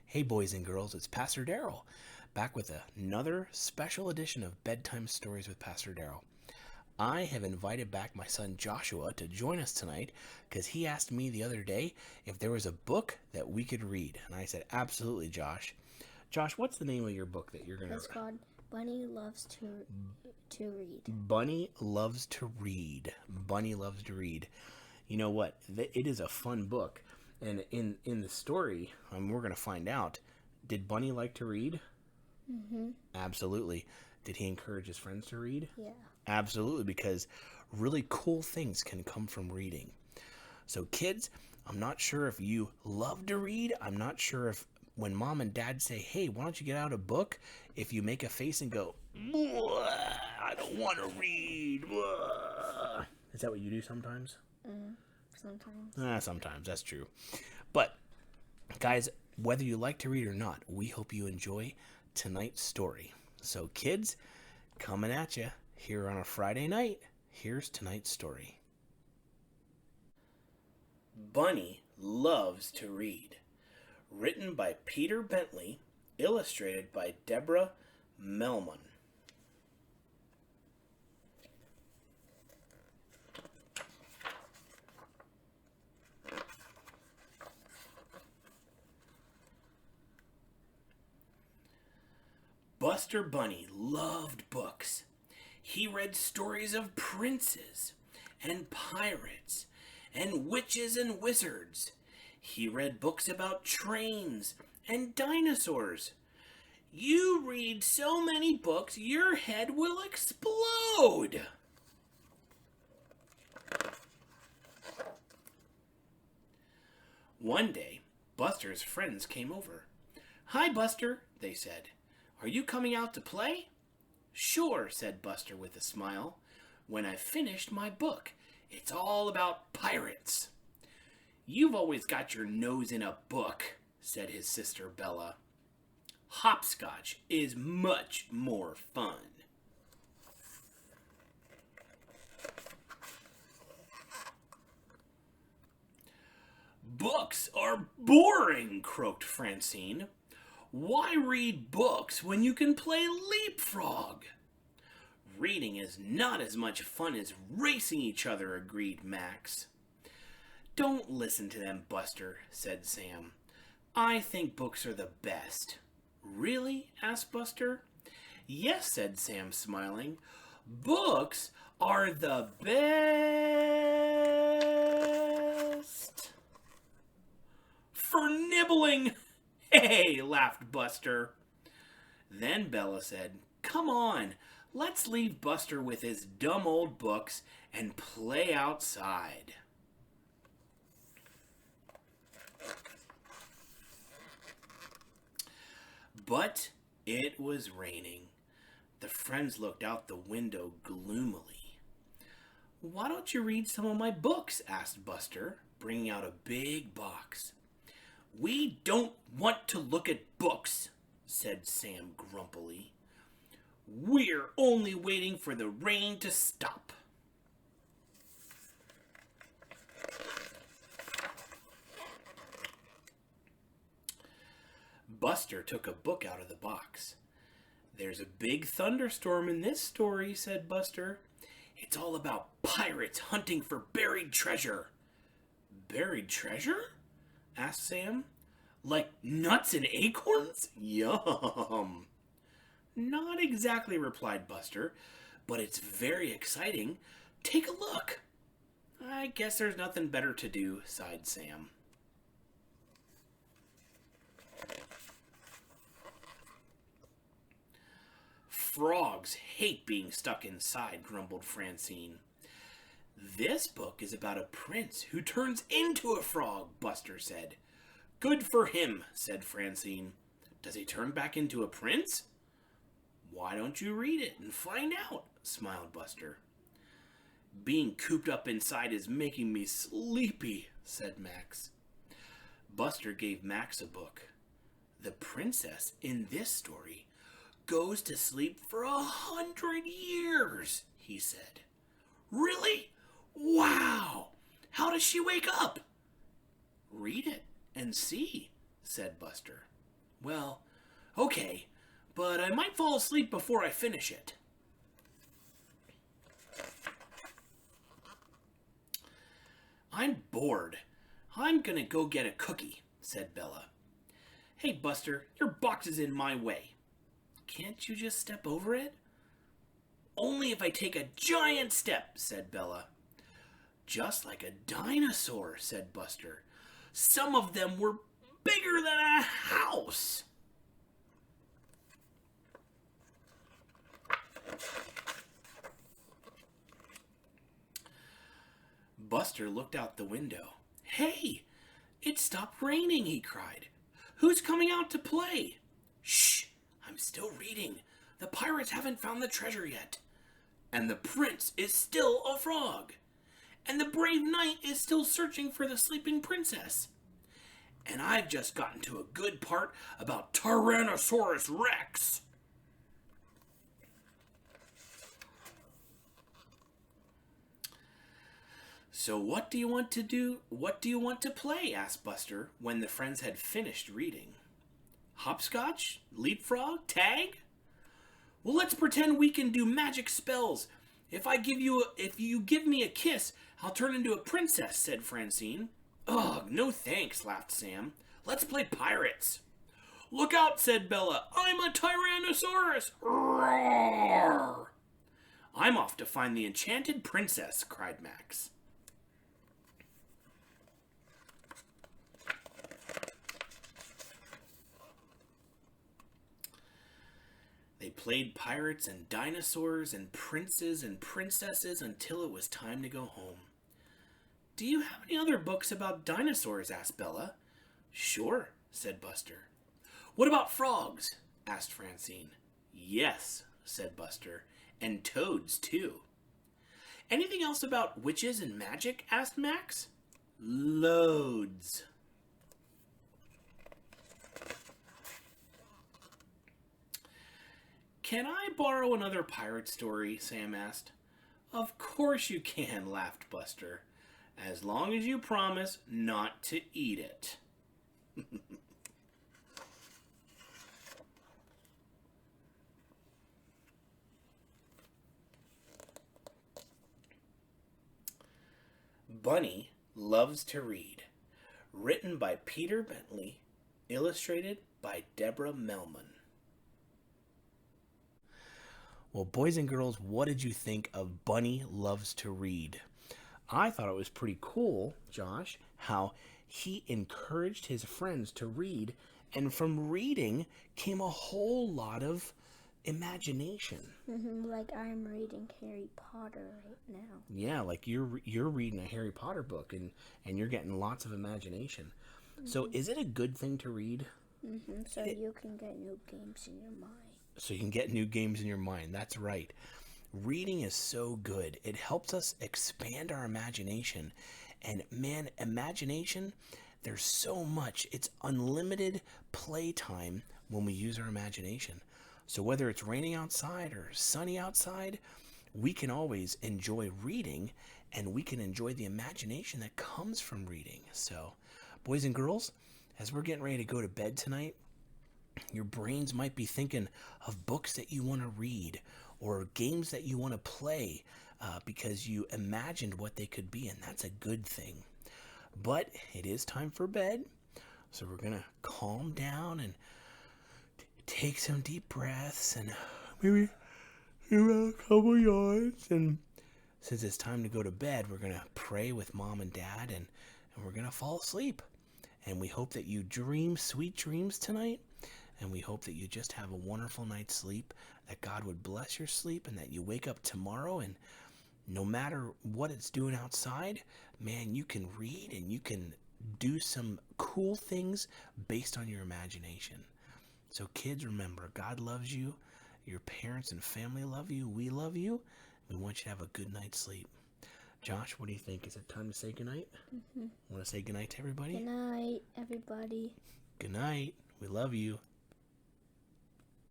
Hey, boys and girls, it's Pastor Daryl, back with another special edition of Bedtime Stories with Pastor Daryl. I have invited back my son Joshua to join us tonight because he asked me the other day if there was a book that we could read. And I said, absolutely, Josh. Josh, what's the name of your book that you're going to read? It's called Bunny Loves to Read. Bunny Loves to Read. Bunny Loves to Read. You know what? It is a fun book. And in the story, we're going to find out, did Bunny like to read? Mm-hmm. Absolutely. Did he encourage his friends to read? Yeah. Absolutely, because really cool things can come from reading. So kids, I'm not sure if you love to read. I'm not sure if when mom and dad say, hey, why don't you get out a book, if you make a face and go, I don't want to read. Is that what you do sometimes? Sometimes. Sometimes, that's true. But, guys, whether you like to read or not, we hope you enjoy tonight's story. So, kids, coming at you here on a Friday night, here's tonight's story. Bunny Loves to Read. Written by Peter Bentley, illustrated by Deborah Melmon. Buster Bunny loved books. He read stories of princes and pirates and witches and wizards. He read books about trains and dinosaurs. You read so many books, your head will explode. One day, Buster's friends came over. Hi, Buster, they said. Are you coming out to play? Sure, said Buster with a smile. When I've finished my book, it's all about pirates. You've always got your nose in a book, said his sister Bella. Hopscotch is much more fun. Books are boring, croaked Francine. Why read books when you can play leapfrog? Reading is not as much fun as racing each other, agreed Max. Don't listen to them, Buster, said Sam. I think books are the best. Really? Asked Buster. Yes, said Sam, smiling. Books are the best. For nibbling. Hey, laughed Buster. Then Bella said, come on, let's leave Buster with his dumb old books and play outside. But it was raining. The friends looked out the window gloomily. Why don't you read some of my books? Asked Buster, bringing out a big box. We don't want to look at books, said Sam grumpily. We're only waiting for the rain to stop. Buster took a book out of the box. There's a big thunderstorm in this story, said Buster. It's all about pirates hunting for buried treasure. Buried treasure? Asked Sam. Like nuts and acorns? Yum. Not exactly, replied Buster, but it's very exciting. Take a look. I guess there's nothing better to do, sighed Sam. Frogs hate being stuck inside, grumbled Francine. This book is about a prince who turns into a frog, Buster said. Good for him, said Francine. Does he turn back into a prince? Why don't you read it and find out, smiled Buster. Being cooped up inside is making me sleepy, said Max. Buster gave Max a book. The princess in this story goes to sleep for 100 years, he said. Really? Wow! How does she wake up? Read it and see, said Buster. Well, okay, but I might fall asleep before I finish it. I'm bored. I'm gonna go get a cookie, said Bella. Hey, Buster, your box is in my way. Can't you just step over it? Only if I take a giant step, said Bella. Just like a dinosaur, said Buster. Some of them were bigger than a house. Buster looked out the window. Hey, it stopped raining, he cried. Who's coming out to play? Shh, I'm still reading. The pirates haven't found the treasure yet. And the prince is still a frog. And the brave knight is still searching for the sleeping princess. And I've just gotten to a good part about Tyrannosaurus Rex. So what do you want to do? What do you want to play? Asked Buster when the friends had finished reading. Hopscotch? Leapfrog? Tag? Well, let's pretend we can do magic spells. If you give me a kiss, I'll turn into a princess, said Francine. Ugh, no thanks, laughed Sam. Let's play pirates. Look out, said Bella. I'm a Tyrannosaurus. Roar! I'm off to find the enchanted princess, cried Max. They played pirates and dinosaurs and princes and princesses until it was time to go home. Do you have any other books about dinosaurs? Asked Bella. Sure, said Buster. What about frogs? Asked Francine. Yes, said Buster, and toads too. Anything else about witches and magic? Asked Max. Loads. Can I borrow another pirate story? Sam asked. Of course you can, laughed Buster. As long as you promise not to eat it. Bunny Loves to Read. Written by Peter Bentley. Illustrated by Deborah Melmon. Well, boys and girls, what did you think of Bunny Loves to Read? I thought it was pretty cool, Josh, how he encouraged his friends to read, and from reading came a whole lot of imagination. Like I'm reading Harry Potter right now. Yeah, like you're reading a Harry Potter book, and you're getting lots of imagination. So is it a good thing to read? So you can get new games in your mind. So you can get new games in your mind. That's right. Reading is so good. It helps us expand our imagination. And man, imagination, there's so much. It's unlimited playtime when we use our imagination. So whether it's raining outside or sunny outside, we can always enjoy reading, and we can enjoy the imagination that comes from reading. So, boys and girls, as we're getting ready to go to bed tonight, your brains might be thinking of books that you want to read or games that you want to play because you imagined what they could be, and that's a good thing. But it is time for bed, so we're going to calm down and take some deep breaths and maybe a couple yards. And since it's time to go to bed, we're going to pray with Mom and Dad, and we're going to fall asleep. And we hope that you dream sweet dreams tonight. And we hope that you just have a wonderful night's sleep, that God would bless your sleep, and that you wake up tomorrow, and no matter what it's doing outside, man, you can read and you can do some cool things based on your imagination. So kids, remember, God loves you, your parents and family love you, we love you, we want you to have a good night's sleep. Josh, what do you think? Is it time to say goodnight? Want to say goodnight to everybody? Good night, everybody. Good night. We love you.